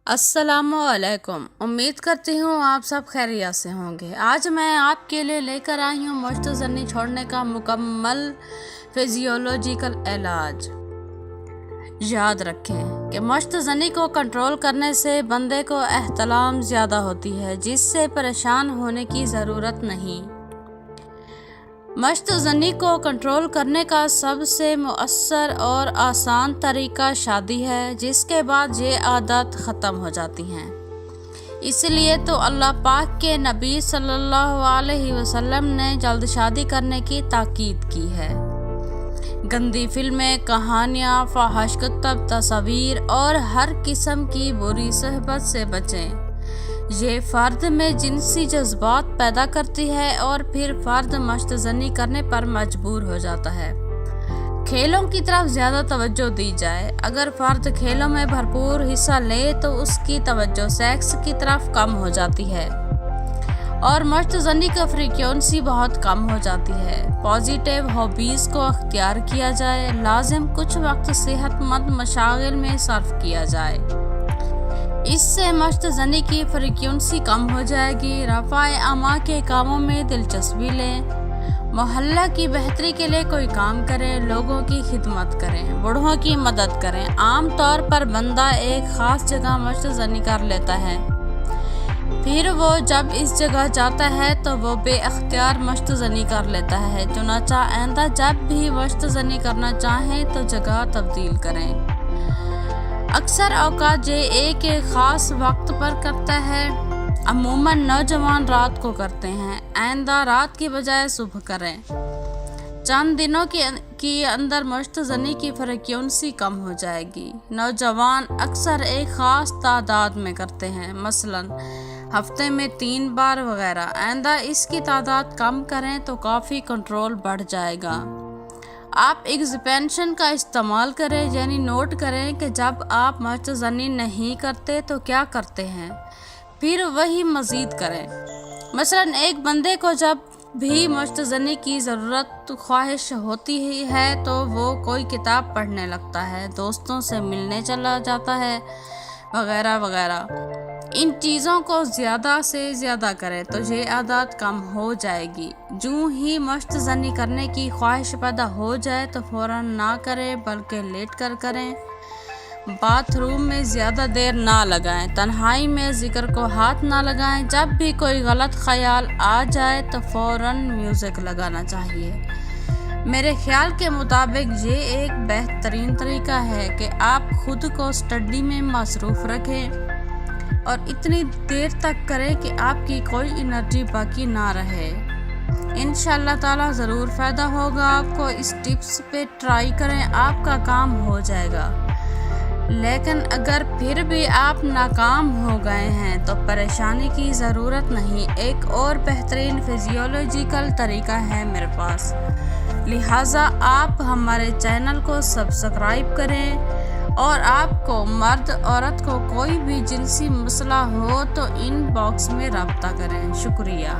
السلام علیکم، امید کرتی ہوں آپ سب خیریت سے ہوں گے۔ آج میں آپ کے لیے لے کر آئی ہوں مشت زنی چھوڑنے کا مکمل فزیولوجیکل علاج۔ یاد رکھیں کہ مشت زنی کو کنٹرول کرنے سے بندے کو احتلام زیادہ ہوتی ہے، جس سے پریشان ہونے کی ضرورت نہیں۔ مشت زنی کو کنٹرول کرنے کا سب سے مؤثر اور آسان طریقہ شادی ہے، جس کے بعد یہ عادت ختم ہو جاتی ہیں۔ اس لیے تو اللہ پاک کے نبی صلی اللہ علیہ وسلم نے جلد شادی کرنے کی تاکید کی ہے۔ گندی فلمیں، کہانیاں، فحش کتب، تصاویر اور ہر قسم کی بری صحبت سے بچیں۔ یہ فرد میں جنسی جذبات پیدا کرتی ہے اور پھر فرد مشت زنی کرنے پر مجبور ہو جاتا ہے۔ کھیلوں کی طرف زیادہ توجہ دی جائے۔ اگر فرد کھیلوں میں بھرپور حصہ لے تو اس کی توجہ سیکس کی طرف کم ہو جاتی ہے اور مشت زنی کا فریکوینسی بہت کم ہو جاتی ہے۔ پازیٹیو ہابیز کو اختیار کیا جائے۔ لازم کچھ وقت صحت مند مشاغل میں صرف کیا جائے۔ اس سے مشت زنی کی فریکوینسی کم ہو جائے گی۔ رفع اموال کے کاموں میں دلچسپی لیں۔ محلہ کی بہتری کے لیے کوئی کام کریں۔ لوگوں کی خدمت کریں۔ بوڑھوں کی مدد کریں۔ عام طور پر بندہ ایک خاص جگہ مشت زنی کر لیتا ہے، پھر وہ جب اس جگہ جاتا ہے تو وہ بے اختیار مشت زنی کر لیتا ہے۔ چنانچہ آئندہ جب بھی مشت زنی کرنا چاہیں تو جگہ تبدیل کریں۔ اکثر اوقات یہ ایک خاص وقت پر کرتا ہے۔ عموماً نوجوان رات کو کرتے ہیں۔ آئندہ رات کی بجائے صبح کریں۔ چند دنوں کے اندر مشت زنی کی فریکوینسی کم ہو جائے گی۔ نوجوان اکثر ایک خاص تعداد میں کرتے ہیں، مثلاً ہفتے میں 3 بار وغیرہ۔ آئندہ اس کی تعداد کم کریں تو کافی کنٹرول بڑھ جائے گا۔ آپ ایکسپینشن کا استعمال کریں، یعنی نوٹ کریں کہ جب آپ مشت زنی نہیں کرتے تو کیا کرتے ہیں، پھر وہی مزید کریں۔ مثلاً ایک بندے کو جب بھی مشت زنی کی ضرورت خواہش ہوتی ہے تو وہ کوئی کتاب پڑھنے لگتا ہے، دوستوں سے ملنے چلا جاتا ہے، وغیرہ وغیرہ۔ ان چیزوں کو زیادہ سے زیادہ کریں تو یہ عادت کم ہو جائے گی۔ جو ہی مشت زنی کرنے کی خواہش پیدا ہو جائے تو فوراً نہ کریں، بلکہ لیٹ کر کریں۔ باتھ روم میں زیادہ دیر نہ لگائیں۔ تنہائی میں ذکر کو ہاتھ نہ لگائیں۔ جب بھی کوئی غلط خیال آ جائے تو فوراً میوزک لگانا چاہیے۔ میرے خیال کے مطابق یہ ایک بہترین طریقہ ہے کہ آپ خود کو اسٹڈی میں مصروف رکھیں اور اتنی دیر تک کریں کہ آپ کی کوئی انرجی باقی نہ رہے۔ انشاءاللہ تعالی ضرور فائدہ ہوگا آپ کو۔ اس ٹپس پہ ٹرائی کریں، آپ کا کام ہو جائے گا۔ لیکن اگر پھر بھی آپ ناکام ہو گئے ہیں تو پریشانی کی ضرورت نہیں، ایک اور بہترین فزیولوجیکل طریقہ ہے میرے پاس، لہٰذا آپ ہمارے چینل کو سبسکرائب کریں۔ اور آپ کو مرد عورت کو کوئی بھی جنسی مسئلہ ہو تو ان باکس میں رابطہ کریں۔ شکریہ۔